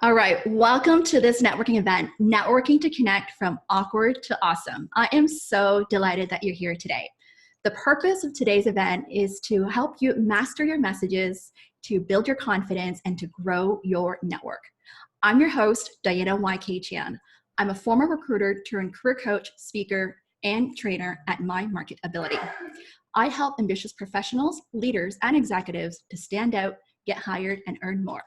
All right, welcome to this networking event, Networking to Connect from Awkward to Awesome. I am so delighted that you're here today. The purpose of today's event is to help you master your messages, to build your confidence, and to grow your network. I'm your host, Diana Y.K. Chan. I'm a former recruiter turned career coach, speaker, and trainer at My Market Ability. I help ambitious professionals, leaders, and executives to stand out, get hired, and earn more.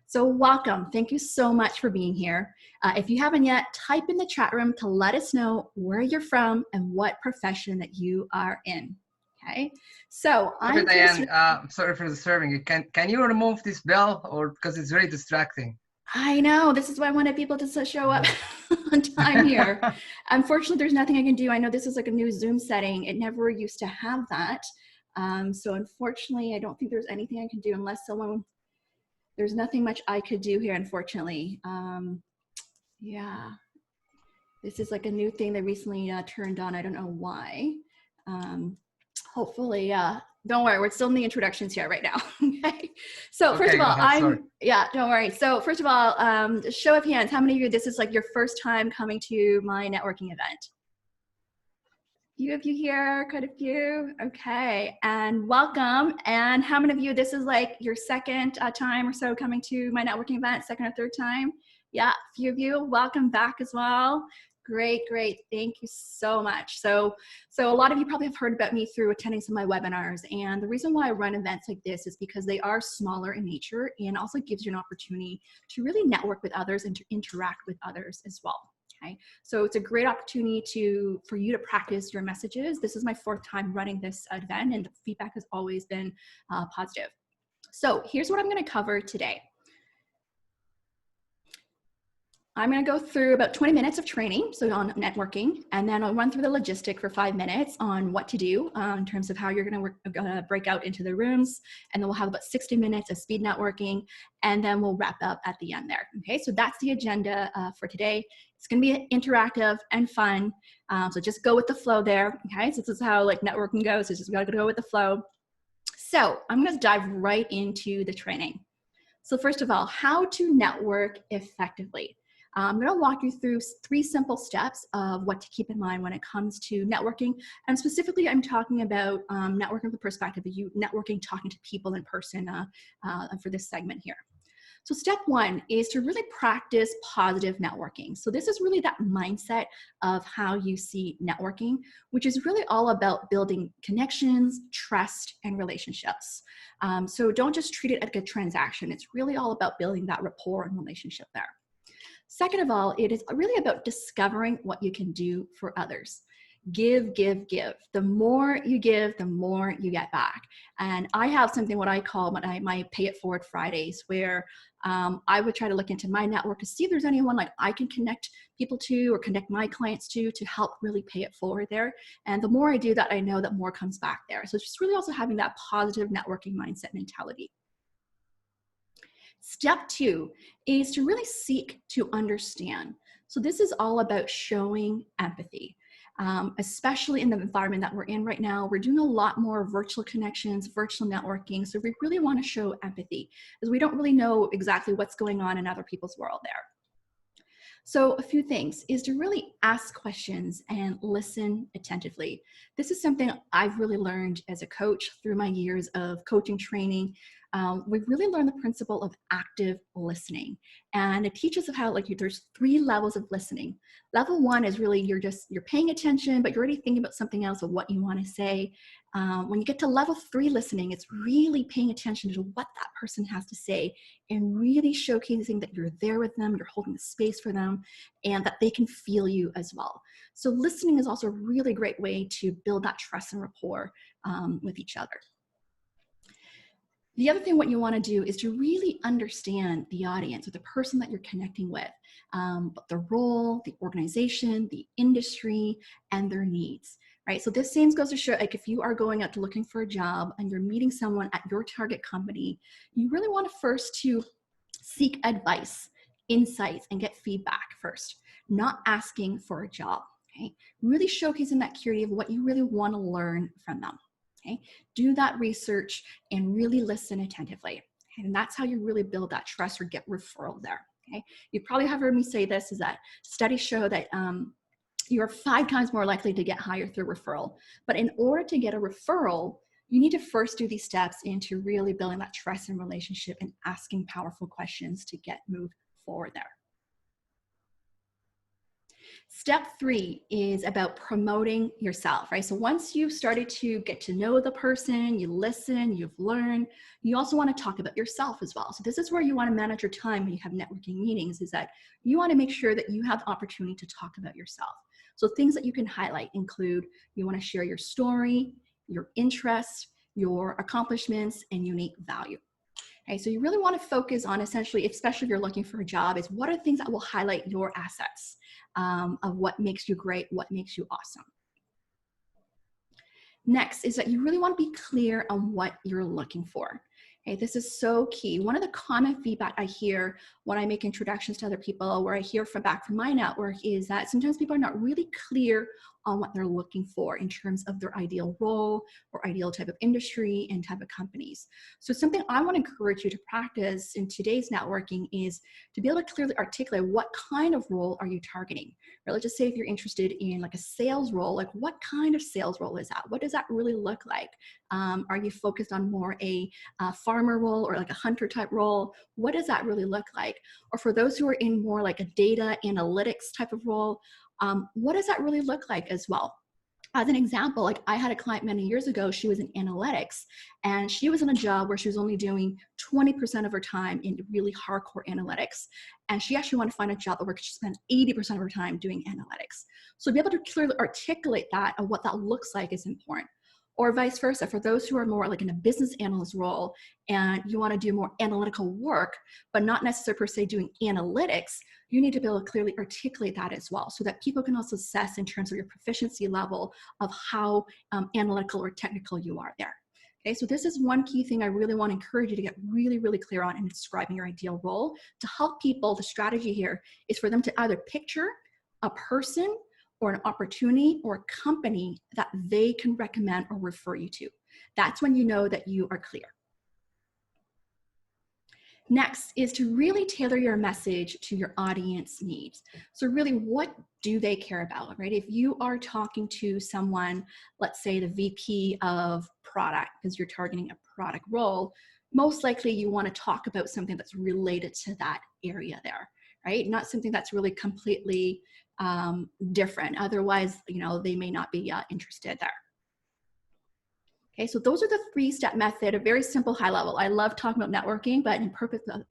So welcome. Thank you so much for being here. If you haven't yet, type in the chat room to let us know where you're from and what profession that you are in. Okay. So sorry, Diane, sorry for disturbing you. Can you remove this bell, or because it's very distracting? I know. This is why I wanted people to show up on time here. Unfortunately, there's nothing I can do. I know this is like a new Zoom setting. It never used to have that. So unfortunately, I don't think there's anything I can do unless there's nothing much I could do here, unfortunately. Yeah, this is like a new thing they recently turned on. I don't know why. Hopefully, don't worry, we're still in the introductions here right now. Okay. So first of all, don't worry. So first of all, show of hands, how many of you, this is like your first time coming to my networking event? Few of you here, quite a few. Okay, and welcome. And how many of you, this is like your second time or so coming to my networking event, second or third time? Yeah, a few of you, welcome back as well. Great, great. Thank you so much. So a lot of you probably have heard about me through attending some of my webinars. And the reason why I run events like this is because they are smaller in nature and also gives you an opportunity to really network with others and to interact with others as well. Okay, so it's a great opportunity for you to practice your messages. This is my fourth time running this event, and the feedback has always been positive. So here's what I'm going to cover today. I'm going to go through about 20 minutes of training, so on networking, and then I'll run through the logistic for 5 minutes on what to do in terms of how you're going to break out into the rooms, and then we'll have about 60 minutes of speed networking, and then we'll wrap up at the end there. Okay, so that's the agenda for today. It's going to be interactive and fun, so just go with the flow there. Okay, so this is how like networking goes. It's just got to go with the flow. So I'm going to dive right into the training. So first of all, how to network effectively. I'm going to walk you through 3 simple steps of what to keep in mind when it comes to networking. And specifically, I'm talking about networking from the perspective of you networking, talking to people in person for this segment here. So step 1 is to really practice positive networking. So this is really that mindset of how you see networking, which is really all about building connections, trust, and relationships. So don't just treat it like a transaction. It's really all about building that rapport and relationship there. Second of all, it is really about discovering what you can do for others. Give, give, give. The more you give, the more you get back. And I have something what I call my Pay It Forward Fridays, where I would try to look into my network to see if there's anyone like I can connect people to or connect my clients to help really pay it forward there. And the more I do that, I know that more comes back there. So it's just really also having that positive networking mindset mentality. Step 2 is to really seek to understand. So this is all about showing empathy, especially in the environment that we're in right now. We're doing a lot more virtual connections, virtual networking. So we really want to show empathy because we don't really know exactly what's going on in other people's world there. So a few things is to really ask questions and listen attentively. This is something I've really learned as a coach through my years of coaching training. We've really learned the principle of active listening, and it teaches us how there's 3 levels of listening. Level 1 is really you're paying attention, but you're already thinking about something else of what you want to say. When you get to level 3 listening, it's really paying attention to what that person has to say and really showcasing that you're there with them, you're holding the space for them, and that they can feel you as well. So listening is also a really great way to build that trust and rapport with each other. The other thing what you want to do is to really understand the audience or the person that you're connecting with, the role, the organization, the industry, and their needs, right? So this same goes to show, like if you are going out to looking for a job and you're meeting someone at your target company, you really want to first to seek advice, insights, and get feedback first, not asking for a job, okay? Really showcasing that curiosity of what you really want to learn from them. Okay, do that research and really listen attentively. Okay? And that's how you really build that trust or get referral there. Okay, you probably have heard me say this, is that studies show that you are 5 times more likely to get hired through referral. But in order to get a referral, you need to first do these steps into really building that trust and relationship and asking powerful questions to get moved forward there. Step 3 is about promoting yourself, right? So once you've started to get to know the person, you listen, you've learned, you also want to talk about yourself as well. So this is where you want to manage your time when you have networking meetings, is that you want to make sure that you have the opportunity to talk about yourself. So things that you can highlight include, you want to share your story, your interests, your accomplishments, and unique value. Okay, so you really want to focus on, essentially, especially if you're looking for a job, is what are things that will highlight your assets of what makes you great, what makes you awesome. Next is that you really want to be clear on what you're looking for. Okay, this is so key. One of the common feedback I hear when I make introductions to other people, where I hear back from my network, is that sometimes people are not really clear on what they're looking for in terms of their ideal role or ideal type of industry and type of companies. So something I want to encourage you to practice in today's networking is to be able to clearly articulate what kind of role are you targeting. Or let's just say if you're interested in like a sales role, like what kind of sales role is that? What does that really look like? Are you focused on more a farmer role or like a hunter type role? What does that really look like? Or for those who are in more like a data analytics type of role, what does that really look like as well? As an example, like I had a client many years ago, she was in analytics, and she was in a job where she was only doing 20% of her time in really hardcore analytics. And she actually wanted to find a job where she spent 80% of her time doing analytics. So to be able to clearly articulate that and what that looks like is important. Or vice versa, for those who are more like in a business analyst role and you want to do more analytical work, but not necessarily per se doing analytics, you need to be able to clearly articulate that as well, so that people can also assess in terms of your proficiency level of how analytical or technical you are there. Okay, so this is one key thing I really want to encourage you to get really, really clear on in describing your ideal role. To help people, the strategy here is for them to either picture a person or an opportunity or a company that they can recommend or refer you to. That's when you know that you are clear. Next is to really tailor your message to your audience needs. So really, what do they care about, right? If you are talking to someone, let's say the VP of product, because you're targeting a product role, most likely you want to talk about something that's related to that area there, right? Not something that's really completely different. Otherwise, they may not be interested there. Okay, so those are the 3-step method, a very simple high level. I love talking about networking, but in purpose of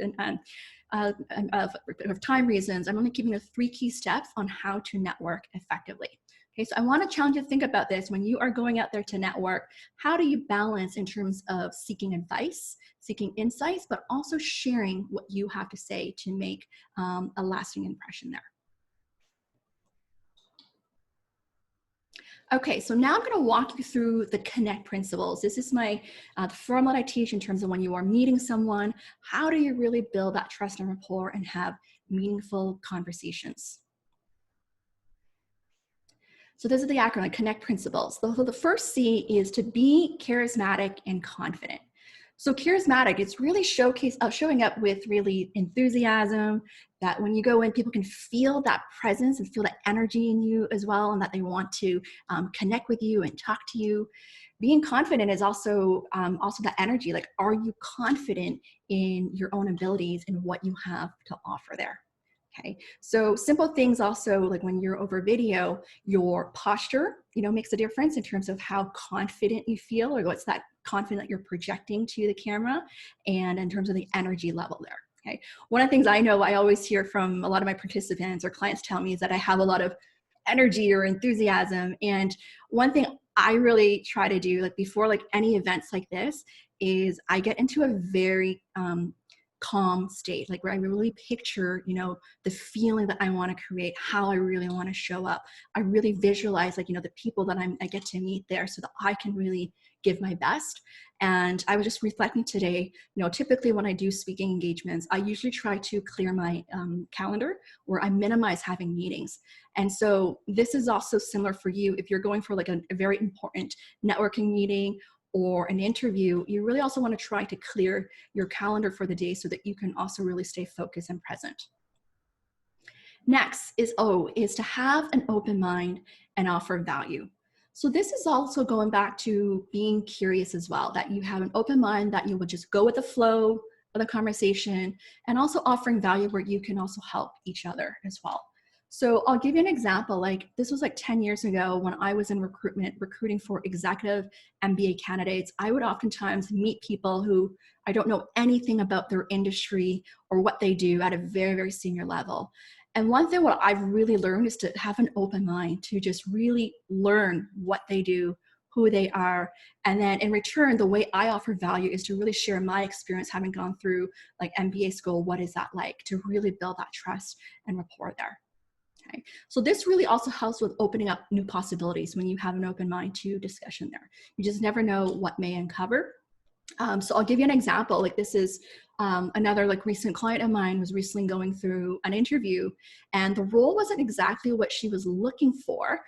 time reasons, I'm only giving you 3 key steps on how to network effectively. Okay, so I want to challenge you to think about this when you are going out there to network. How do you balance in terms of seeking advice, seeking insights, but also sharing what you have to say to make a lasting impression there? Okay, so now I'm going to walk you through the C.O.N.N.E.C.T principles. This is my the formula that I teach in terms of when you are meeting someone, how do you really build that trust and rapport and have meaningful conversations? So this is the acronym, C.O.N.N.E.C.T principles. So the first C is to be charismatic and confident. So charismatic, it's really showing up with really enthusiasm, that when you go in, people can feel that presence and feel that energy in you as well, and that they want to connect with you and talk to you. Being confident is also that energy. Like, are you confident in your own abilities and what you have to offer there? Okay, so simple things also, like when you're over video, your posture, makes a difference in terms of how confident you feel, or what's that confident you're projecting to the camera, and in terms of the energy level there. Okay, one of the things I know I always hear from a lot of my participants or clients tell me is that I have a lot of energy or enthusiasm. And one thing I really try to do, like before like any events like this, is I get into a very calm state, like where I really picture, the feeling that I want to create, how I really want to show up. I really visualize, like, the people that I get to meet there, so that I can really give my best. And I was just reflecting today, typically when I do speaking engagements, I usually try to clear my calendar, where I minimize having meetings. And so this is also similar for you. If you're going for like a very important networking meeting or an interview, you really also want to try to clear your calendar for the day so that you can also really stay focused and present. Next is O, is to have an open mind and offer value. So this is also going back to being curious as well, that you have an open mind, that you will just go with the flow of the conversation, and also offering value where you can also help each other as well. So I'll give you an example. Like this was like 10 years ago when I was in recruitment, recruiting for executive MBA candidates. I would oftentimes meet people who I don't know anything about their industry or what they do at a very, very senior level. And one thing what I've really learned is to have an open mind, to just really learn what they do, who they are. And then in return, the way I offer value is to really share my experience having gone through like MBA school. What is that like, to really build that trust and rapport there. Okay. So this really also helps with opening up new possibilities when you have an open mind to discussion there. You just never know what may uncover. So I'll give you an example. Like this is another like recent client of mine was recently going through an interview, and the role wasn't exactly what she was looking for.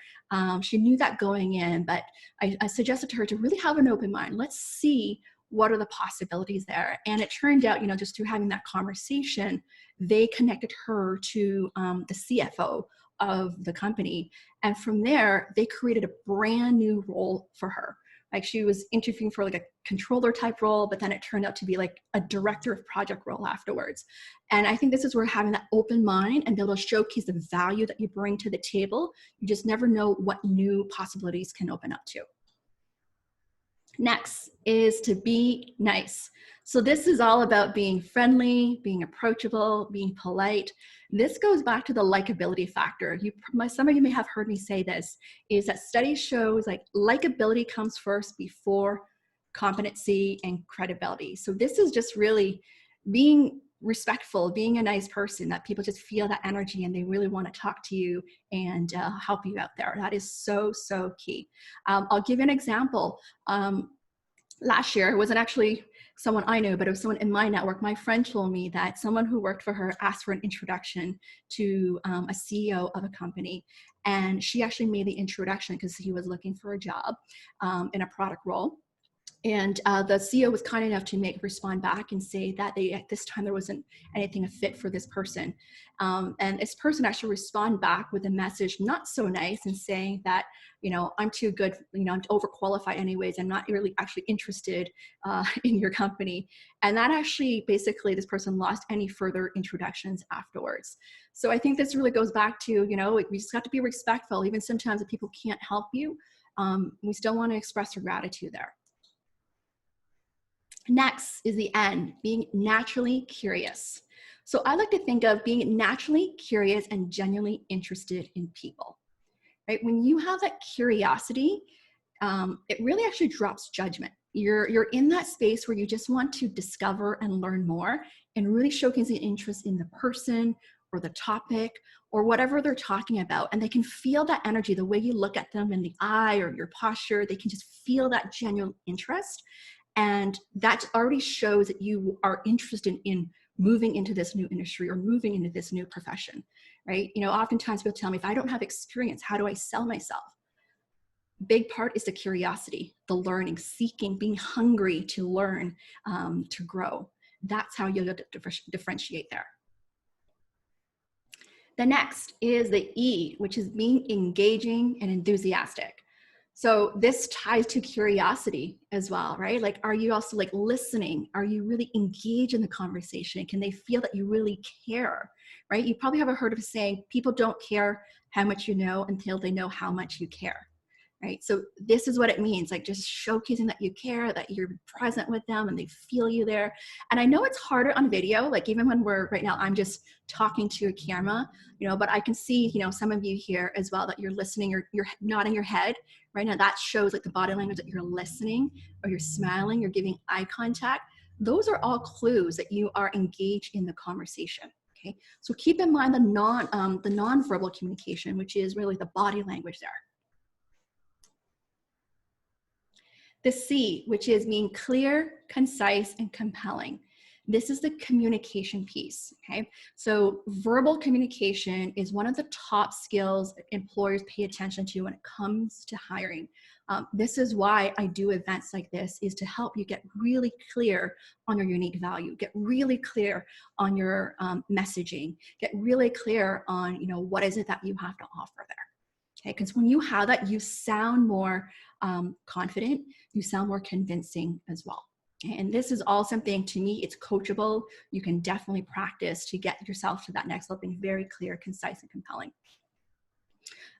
She knew that going in, but I suggested to her to really have an open mind. Let's see what are the possibilities there. And it turned out, you know, just through having that conversation, they connected her to the CFO of the company. And from there, they created a brand new role for her. Like she was interviewing for like a controller type role, but then it turned out to be like a director of project role afterwards. And I think this is where having that open mind and be able to showcase the value that you bring to the table, you just never know what new possibilities can open up to. Next is to be nice. So this is all about being friendly, being approachable, being polite. This goes back to the likability factor. Some of you may have heard me say this, is that study shows like likability comes first before competency and credibility. So this is just really being respectful, being a nice person, that people just feel that energy and they really want to talk to you and help you out there. That is so, so key. I'll give you an example. Last year, it wasn't actually someone I knew, but it was someone in my network. My friend told me that someone who worked for her asked for an introduction to a CEO of a company. And she actually made the introduction because he was looking for a job in a product role. And the CEO was kind enough to respond back and say that at this time there wasn't anything a fit for this person. And this person actually responded back with a message not so nice and saying that, you know, I'm too good, you know, I'm overqualified anyways. I'm not really actually interested in your company. And that actually basically this person lost any further introductions afterwards. So I think this really goes back to, you know, we just have to be respectful. Even sometimes if people can't help you, we still want to express our gratitude there. Next is the N, being naturally curious. So I like to think of being naturally curious and genuinely interested in people, right? When you have that curiosity, it really actually drops judgment. You're in that space where you just want to discover and learn more and really showcasing interest in the person or the topic or whatever they're talking about. And they can feel that energy, the way you look at them in the eye or your posture, they can just feel that genuine interest. And that already shows that you are interested in moving into this new industry or moving into this new profession, right? You know, oftentimes people tell me, if I don't have experience, how do I sell myself? Big part is the curiosity, the learning, seeking, being hungry to learn, to grow. That's how you'll differentiate there. The next is the E, which is being engaging and enthusiastic. So this ties to curiosity as well, right? Like, are you also like listening? Are you really engaged in the conversation? Can they feel that you really care, right? You probably have heard of saying, people don't care how much you know until they know how much you care, right? So this is what it means, like just showcasing that you care, that you're present with them and they feel you there. And I know it's harder on video, like even when right now, I'm just talking to a camera, you know, but I can see, you know, some of you here as well, that you're listening, you're nodding your head right now. That shows like the body language that you're listening or you're smiling, you're giving eye contact. Those are all clues that you are engaged in the conversation. Okay, so keep in mind the non-verbal communication, which is really the body language there. The C, which is being clear, concise, and compelling. This is the communication piece, okay? So verbal communication is one of the top skills employers pay attention to when it comes to hiring. This is why I do events like this, is to help you get really clear on your unique value, get really clear on your messaging, get really clear on, you know, what is it that you have to offer there. Okay, because when you have that, you sound more confident, you sound more convincing as well. Okay? And this is all something, to me, it's coachable. You can definitely practice to get yourself to that next level, being very clear, concise, and compelling.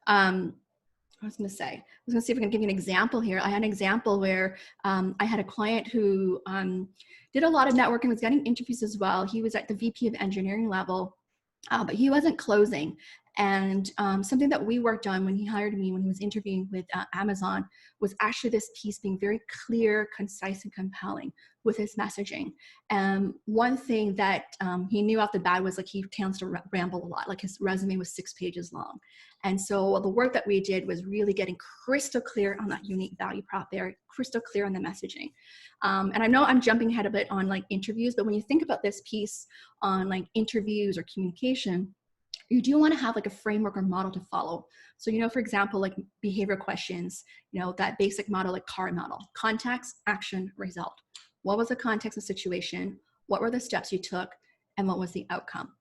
I was going to see if I can give you an example here. I had an example where I had a client who did a lot of networking, was getting interviews as well. He was at the VP of engineering level, but he wasn't closing. And something that we worked on when he hired me, when he was interviewing with Amazon, was actually this piece being very clear, concise, and compelling with his messaging. One thing that he knew off the bat was, like, he tends to ramble a lot. Like, his resume was 6 pages long. And so the work that we did was really getting crystal clear on that unique value prop there, crystal clear on the messaging. And I know I'm jumping ahead a bit on like interviews, but when you think about this piece on like interviews or communication, you do want to have like a framework or model to follow. So, you know, for example, like behavior questions, you know, that basic model, like CAR model: context, action, result. What was the context of the situation? What were the steps you took? And what was the outcome?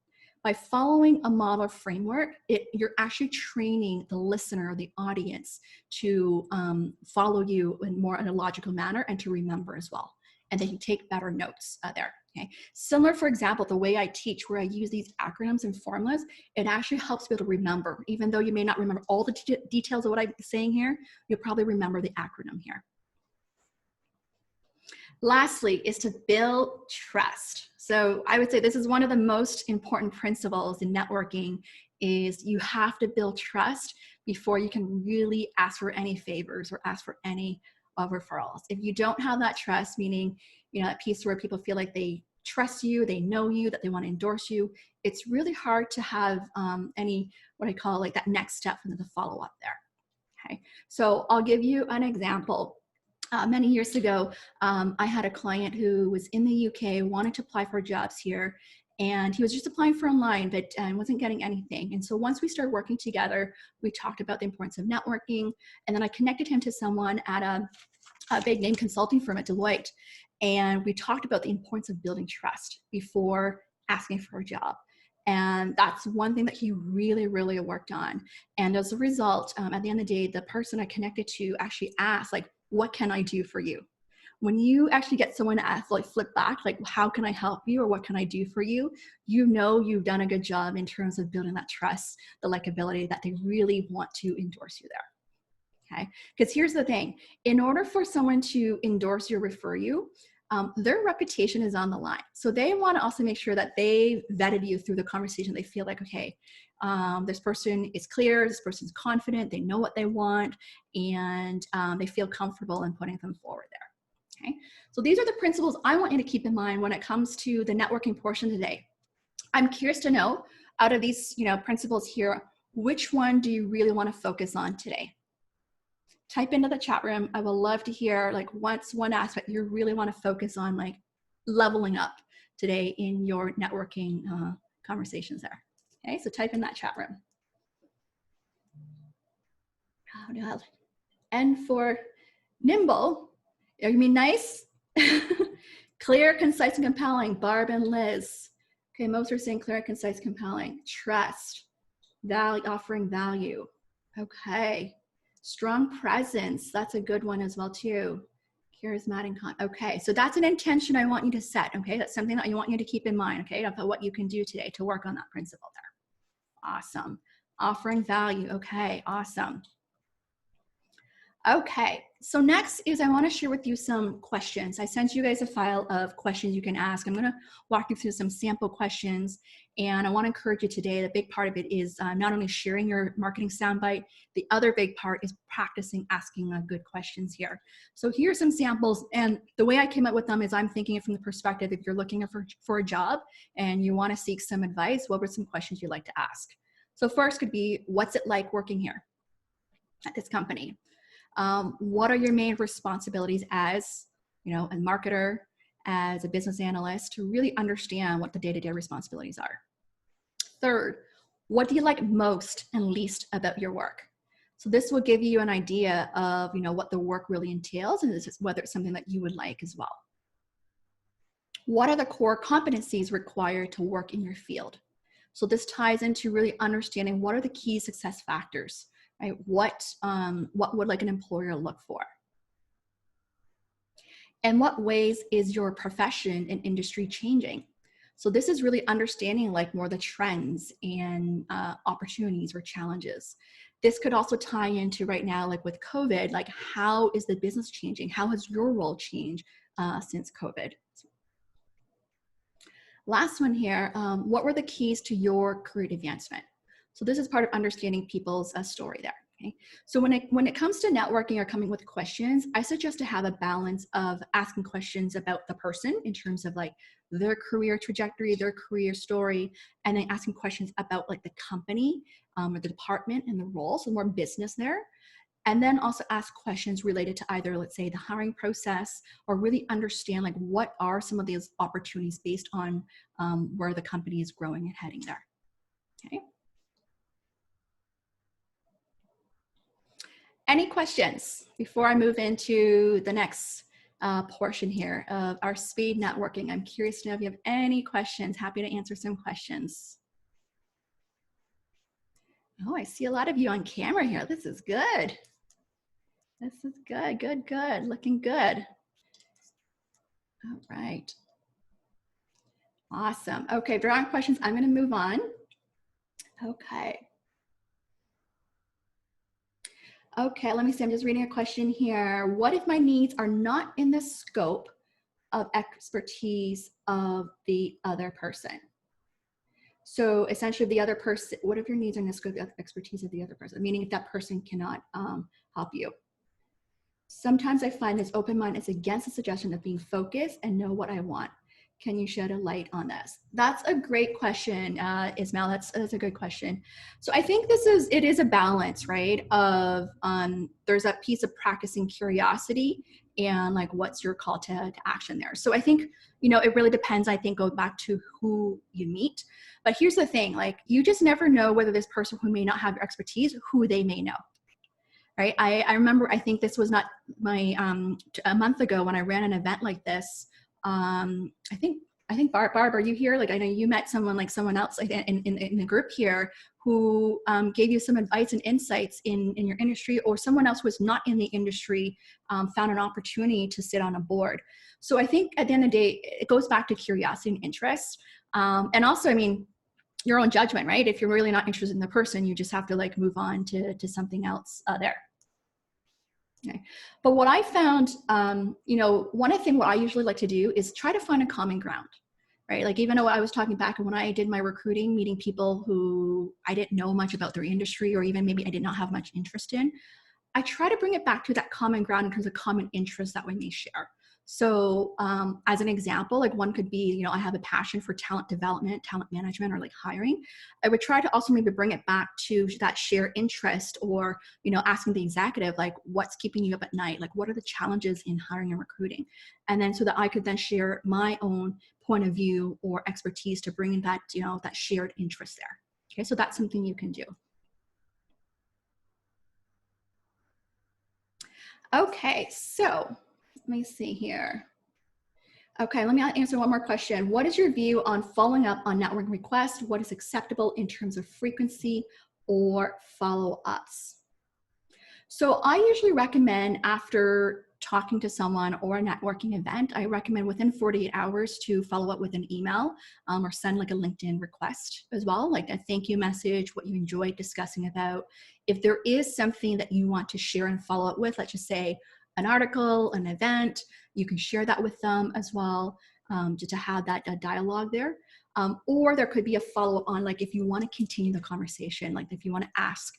By following a model framework, you're actually training the listener or the audience to follow you in a logical manner, and to remember as well. And then you take better notes there. Okay. Similar, for example, the way I teach, where I use these acronyms and formulas, it actually helps people to remember. Even though you may not remember all the details of what I'm saying here, you'll probably remember the acronym here. Lastly is to build trust. So I would say this is one of the most important principles in networking, is you have to build trust before you can really ask for any favors or ask for any referrals. If you don't have that trust, meaning, you know, that piece where people feel like they trust you, they know you, that they want to endorse you, it's really hard to have any, what I call like that next step and the follow up there. Okay, so I'll give you an example. Many years ago, I had a client who was in the UK, wanted to apply for jobs here, and he was just applying for online, but wasn't getting anything. And so once we started working together, we talked about the importance of networking, and then I connected him to someone at a big name consulting firm at Deloitte. And we talked about the importance of building trust before asking for a job. And that's one thing that he really, really worked on. And as a result, at the end of the day, the person I connected to actually asked, like, what can I do for you? When you actually get someone to ask, like, flip back, like, how can I help you, or what can I do for you? You know you've done a good job in terms of building that trust, the likability, that they really want to endorse you there. Okay, because here's the thing. In order for someone to endorse you or refer you, their reputation is on the line. So they want to also make sure that they vetted you through the conversation. They feel like, okay, this person is clear, this person's confident, they know what they want, and they feel comfortable in putting them forward there. Okay, so these are the principles I want you to keep in mind when it comes to the networking portion today. I'm curious to know, out of these, you know, principles here, which one do you really want to focus on today? Type into the chat room. I would love to hear, like, what's one aspect you really want to focus on, like, leveling up today in your networking conversations there. Okay, so type in that chat room. And for nimble, you mean nice? Clear, concise, and compelling. Barb and Liz. Okay, most are saying clear, concise, compelling. Trust, value, offering value. Okay. Strong presence, that's a good one as well too. Charismatic, okay, so that's an intention I want you to set, okay? That's something that I want you to keep in mind, okay, about what you can do today to work on that principle there. Awesome. Offering value, okay, awesome. Okay, so next is I want to share with you some questions. I sent you guys a file of questions you can ask. I'm going to walk you through some sample questions, and I want to encourage you today. The big part of it is not only sharing your marketing soundbite, the other big part is practicing asking good questions here. So here's some samples, and the way I came up with them is I'm thinking it from the perspective, if you're looking for a job and you want to seek some advice, what were some questions you'd like to ask? So first could be, what's it like working here at this company? What are your main responsibilities as, you know, a marketer, as a business analyst to really understand what the day-to-day responsibilities are. Third, what do you like most and least about your work? So this will give you an idea of, what the work really entails and whether it's something that you would like as well. What are the core competencies required to work in your field? So this ties into really understanding what are the key success factors, right? What would like an employer look for? And what ways is your profession and industry changing? So this is really understanding like more the trends and opportunities or challenges. This could also tie into right now, like with COVID, like how is the business changing? How has your role changed since COVID? Last one here, what were the keys to your career advancement? So this is part of understanding people's story there. Okay. So when it comes to networking or coming with questions, I suggest to have a balance of asking questions about the person in terms of like their career trajectory, their career story, and then asking questions about like the company or the department and the role, so more business there. And then also ask questions related to either, let's say, the hiring process, or really understand like what are some of these opportunities based on where the company is growing and heading there. Okay. Any questions before I move into the next portion here of our speed networking? I'm curious to know if you have any questions. Happy to answer some questions. Oh, I see a lot of you on camera here. This is good. This is good, good, good. Looking good. All right. Awesome. Okay, if there aren't questions, I'm going to move on. Okay. Okay, let me see. I'm just reading a question here. What if my needs are not in the scope of expertise of the other person? So essentially the other person, what if your needs are in the scope of expertise of the other person? Meaning if that person cannot help you. Sometimes I find this open mind is against the suggestion of being focused and know what I want. Can you shed a light on this? That's a great question, Ismail. That's a good question. So I think it is a balance, right? Of there's that piece of practicing curiosity and like what's your call to action there. So I think, it really depends, I think, go back to who you meet. But here's the thing, like you just never know whether this person who may not have your expertise, who they may know. Right. I remember, I think this was not my, a month ago when I ran an event like this. I think Barb, are you here? Like, I know you met someone else like in the group here who gave you some advice and insights in your industry, or someone else who was not in the industry found an opportunity to sit on a board. So I think at the end of the day, it goes back to curiosity and interest. And also, I mean, your own judgment, right? If you're really not interested in the person, you just have to like move on to something else there. Okay. But what I found, one of the things what I usually like to do is try to find a common ground, right? Like even though I was talking back when I did my recruiting, meeting people who I didn't know much about their industry, or even maybe I did not have much interest in, I try to bring it back to that common ground in terms of common interests that we may share. So as an example, like one could be, I have a passion for talent development, talent management, or like hiring. I would try to also maybe bring it back to that shared interest, or, asking the executive, like what's keeping you up at night? Like what are the challenges in hiring and recruiting? And then so that I could then share my own point of view or expertise to bring in that, that shared interest there. Okay, so that's something you can do. Okay, so let me see here. Okay, let me answer one more question. What is your view on following up on networking requests? What is acceptable in terms of frequency or follow-ups? So I usually recommend, after talking to someone or a networking event, I recommend within 48 hours to follow up with an email or send like a LinkedIn request as well, like a thank you message, what you enjoyed discussing about. If there is something that you want to share and follow up with, let's just say an article, an event, you can share that with them as well, just to have that dialogue there. Or there could be a follow-up on, like, if you want to continue the conversation, like if you want to ask,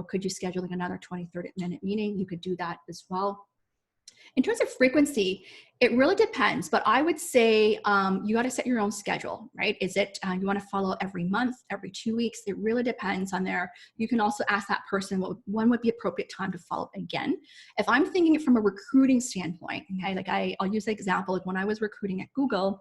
could you schedule like another 20, 30-minute meeting, you could do that as well. In terms of frequency, it really depends, but I would say you got to set your own schedule, right? Is it you want to follow every month, every 2 weeks? It really depends on there. You can also ask that person when would be appropriate time to follow up again. If I'm thinking it from a recruiting standpoint, okay, like I'll use the example of when I was recruiting at Google.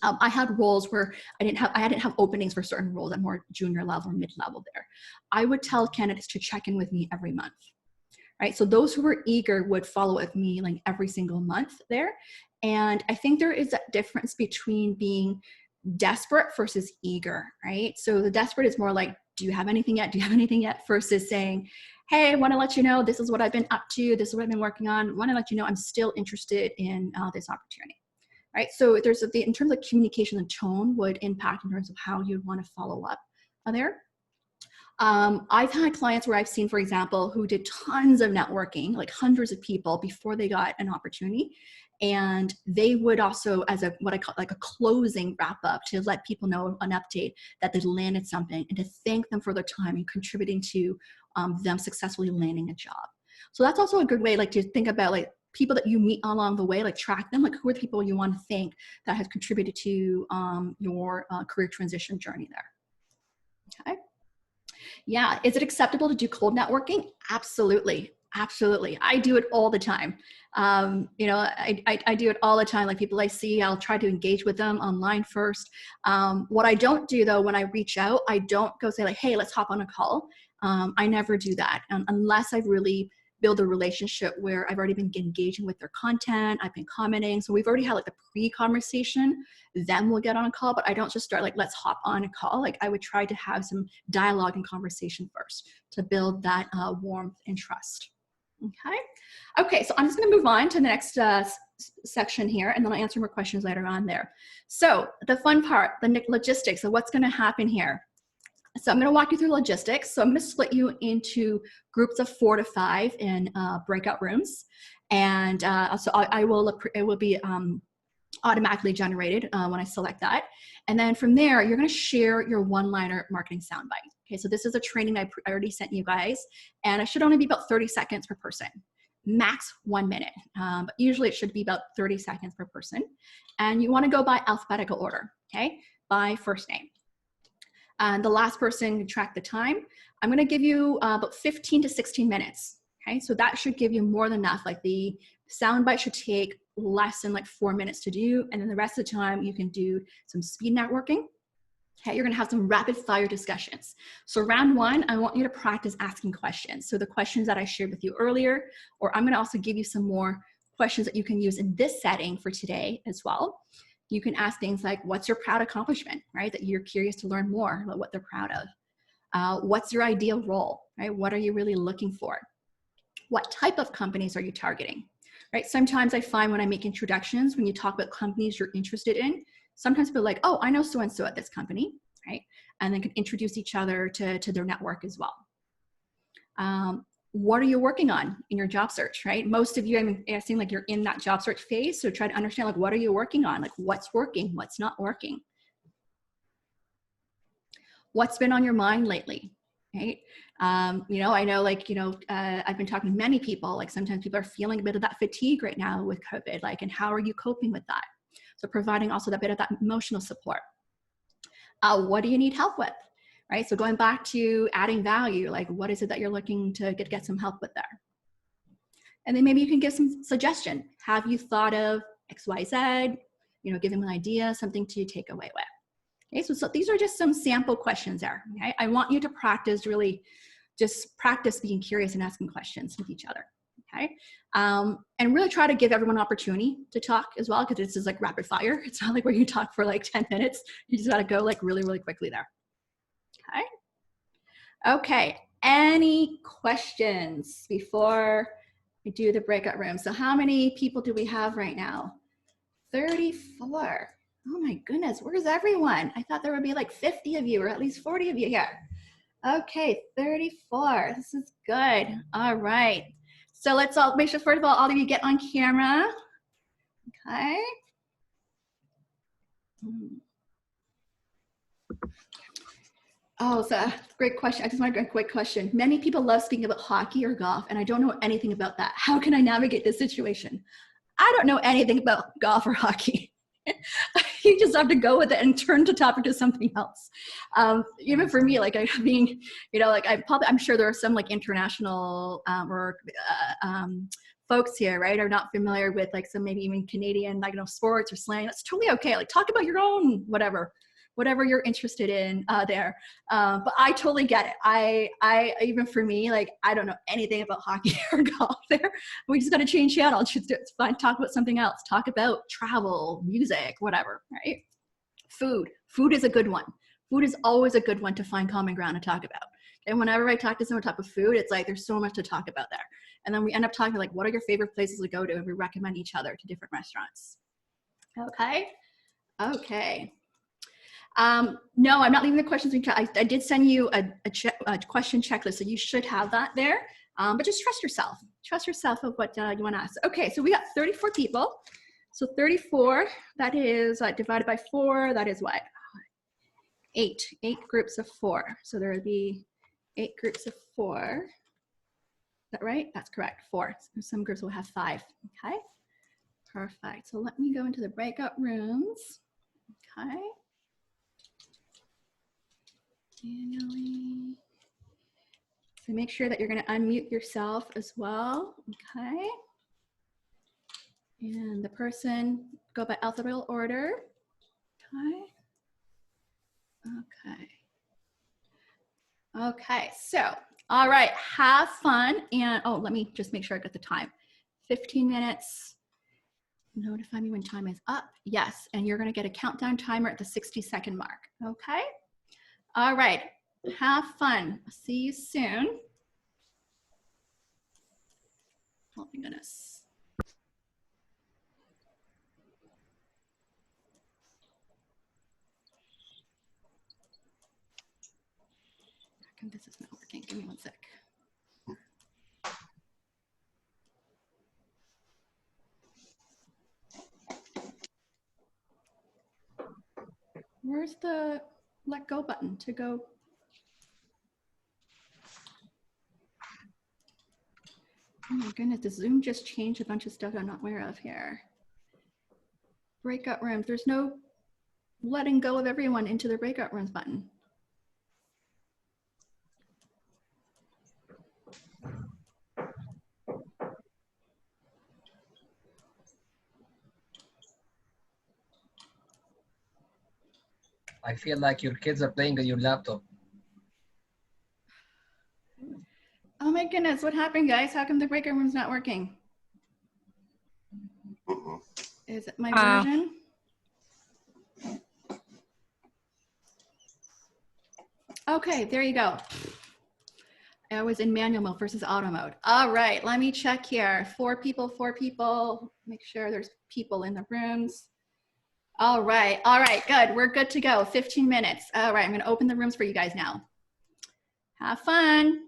I had roles where I didn't have openings for certain roles at more junior level or mid level there. I would tell candidates to check in with me every month. Right? So those who were eager would follow with me like every single month there. And I think there is a difference between being desperate versus eager, right? So the desperate is more like, do you have anything yet? Do you have anything yet? Versus saying, hey, I want to let you know this is what I've been up to. This is what I've been working on. I want to let you know I'm still interested in this opportunity, right? So there's in terms of communication, the tone would impact in terms of how you'd want to follow up there. I've had clients where I've seen, for example, who did tons of networking, like hundreds of people before they got an opportunity. And they would also, as what I call like a closing wrap up, to let people know an update that they landed something and to thank them for their time and contributing to them successfully landing a job. So that's also a good way, like, to think about like people that you meet along the way, like track them, like who are the people you want to thank that has contributed to your career transition journey there. Okay. Yeah. Is it acceptable to do cold networking? Absolutely. Absolutely. I do it all the time. You know, I do it all the time. Like people I see, I'll try to engage with them online first. What I don't do though, when I reach out, I don't go say like, hey, let's hop on a call. I never do that unless I've really build a relationship where I've already been engaging with their content. I've been commenting. So we've already had like the pre-conversation, then we'll get on a call, but I don't just start like, let's hop on a call. Like I would try to have some dialogue and conversation first to build that warmth and trust. Okay. Okay. So I'm just going to move on to the next section here, and then I'll answer more questions later on there. So the fun part, the logistics of what's going to happen here. So I'm going to walk you through logistics. So I'm going to split you into groups of 4 to 5 in breakout rooms. And so it will be automatically generated when I select that. And then from there, you're going to share your one-liner marketing soundbite. Okay, so this is a training I already sent you guys, and it should only be about 30 seconds per person, max 1 minute. But usually it should be about 30 seconds per person. And you want to go by alphabetical order, okay, by first name. And the last person can track the time. I'm going to give you about 15 to 16 minutes. Okay, so that should give you more than enough. Like the soundbite should take less than like 4 minutes to do. And then the rest of the time you can do some speed networking. Okay, you're going to have some rapid fire discussions. So round 1, I want you to practice asking questions. So the questions that I shared with you earlier, or I'm going to also give you some more questions that you can use in this setting for today as well. You can ask things like, what's your proud accomplishment, right? That you're curious to learn more about what they're proud of. What's your ideal role, right? What are you really looking for? What type of companies are you targeting, right? Sometimes I find when I make introductions, when you talk about companies you're interested in, sometimes people are like, oh, I know so-and-so at this company, right? And then can introduce each other to their network as well. What are you working on in your job search, right? Most of you, I mean, it seems like you're in that job search phase. So try to understand, like, what are you working on? Like, what's working? What's not working? What's been on your mind lately, right? You know, I know, like, you know, I've been talking to many people, like sometimes people are feeling a bit of that fatigue right now with COVID, like, and how are you coping with that? So providing also that bit of that emotional support. What do you need help with? Right? So going back to adding value, like what is it that you're looking to get some help with there? And then maybe you can give some suggestion. Have you thought of XYZ? You know, give them an idea, something to take away with. Okay, so these are just some sample questions there. Okay, I want you to practice, really just practice being curious and asking questions with each other. Okay, and really try to give everyone an opportunity to talk as well, because this is like rapid fire. It's not like where you talk for like 10 minutes. You just got to go like really, really quickly there. Okay. Okay. Any questions before we do the breakout room? So how many people do we have right now? 34. Oh my goodness, where's everyone? I thought there would be like 50 of you or at least 40 of you here. Okay, 34. This is good. All right. So let's all make sure, first of all of you get on camera. Okay. Oh, so great question. I just want a quick question. Many people love speaking about hockey or golf, and I don't know anything about that. How can I navigate this situation? I don't know anything about golf or hockey. You just have to go with it and turn the topic to something else. Even for me, like I being, like I'm sure there are some like international folks here, right, are not familiar with like some maybe even Canadian, like, sports or slang. That's totally okay. Like talk about your own whatever you're interested in there. But I totally get it. I even for me, like I don't know anything about hockey or golf there. We just got to change channel. It's fine. Talk about something else. Talk about travel, music, whatever, right? Food is a good one. Food is always a good one to find common ground to talk about. And whenever I talk to someone about food, it's like there's so much to talk about there. And then we end up talking like, what are your favorite places to go to? And we recommend each other to different restaurants. Okay. No, I'm not leaving the questions in chat. I did send you a question checklist, so you should have that there. But just trust yourself. Trust yourself of what you want to ask. Okay, so we got 34 people. So 34, that is divided by 4, that is what? 8 groups of 4. So there would be 8 groups of 4. Is that right? That's correct, 4. Some groups will have 5, okay? Perfect, so let me go into the breakout rooms, okay? Manually. So make sure that you're gonna unmute yourself as well, okay? And the person, go by alphabetical order, okay? Okay, so, all right, have fun. And, oh, let me just make sure I got the time. 15 minutes, notify me when time is up. Yes, and you're gonna get a countdown timer at the 60-second mark, okay? All right, have fun. See you soon. Oh my goodness. How come this is not working? Give me one sec. Where's the let go button to go? Oh my goodness, the Zoom just changed a bunch of stuff I'm not aware of here. Breakout rooms, there's no letting go of everyone into the breakout rooms button. I feel like your kids are playing on your laptop. Oh my goodness, what happened, guys? How come the breakout room's not working? Is it my version? Okay, there you go. I was in manual mode versus auto mode. All right, let me check here. 4 people. Make sure there's people in the rooms. All right, good. We're good to go. 15 minutes. All right, I'm gonna open the rooms for you guys now. Have fun.